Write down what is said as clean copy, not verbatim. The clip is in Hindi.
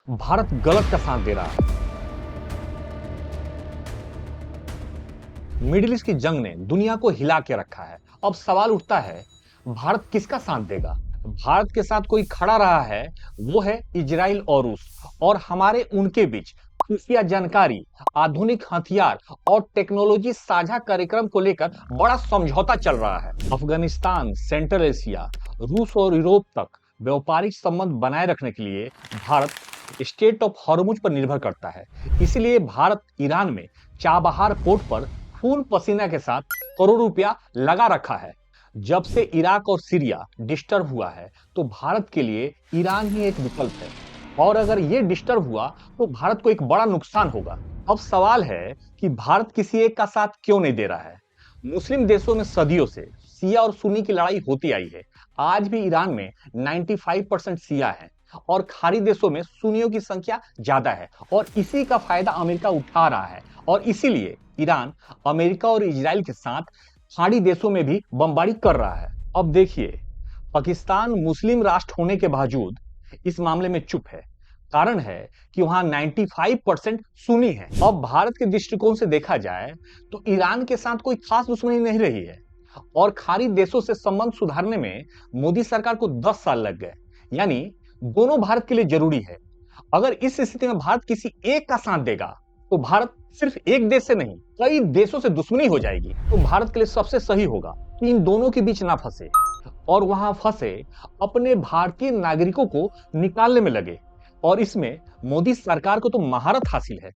भारत गलत का साथ दे रहा है। मिडिल ईस्ट की जंग ने दुनिया को हिला के रखा है। अब सवाल उठता है, भारत किसका साथ देगा? भारत के साथ कोई खड़ा रहा है, वो है इजराइल और रूस। और हमारे उनके बीच खुफिया जानकारी, आधुनिक हथियार और टेक्नोलॉजी साझा कार्यक्रम को लेकर बड़ा समझौता चल रहा है। अफगानिस्तान, सेंट्रल एशिया, रूस और यूरोप तक व्यापारिक संबंध बनाए रखने के लिए भारत स्टेट ऑफ हॉर्मुज पर निर्भर करता है। इसलिए भारत ईरान में चाबहार पोर्ट पर खून पसीना के साथ करोड़ रुपया लगा रखा है। जब से इराक और सीरिया डिस्टर्ब हुआ है, तो भारत के लिए ईरान ही एक विकल्प है। और अगर ये डिस्टर्ब हुआ, तो भारत को एक बड़ा नुकसान होगा। अब सवाल है कि भारत किसी एक का साथ क्यों नहीं दे रहा है? मुस्लिम देशों में सदियों से शिया और सुन्नी की लड़ाई होती आई है। आज भी ईरान में 95% शिया है और खाड़ी देशों में सुन्नियों की संख्या ज्यादा है, और इसी का फायदा अमेरिका उठा रहा है। और इसीलिए ईरान अमेरिका और इजराइल के साथ खाड़ी देशों में भी बमबारी कर रहा है। अब देखिए, पाकिस्तान मुस्लिम राष्ट्र होने के बावजूद इस मामले में चुप है। कारण है कि वहां 95% सुन्नी है। अब भारत के दृष्टिकोण से देखा जाए, तो ईरान के साथ कोई खास दुश्मनी नहीं रही है, और खाड़ी देशों से संबंध सुधारने में मोदी सरकार को 10 साल लग गए। यानी दोनों भारत के लिए जरूरी है। अगर इस स्थिति में भारत किसी एक का साथ देगा, तो भारत सिर्फ एक देश से नहीं, कई देशों से दुश्मनी हो जाएगी। तो भारत के लिए सबसे सही होगा कि इन दोनों के बीच ना फंसे, और वहां फंसे अपने भारतीय नागरिकों को निकालने में लगे। और इसमें मोदी सरकार को तो महारत हासिल है।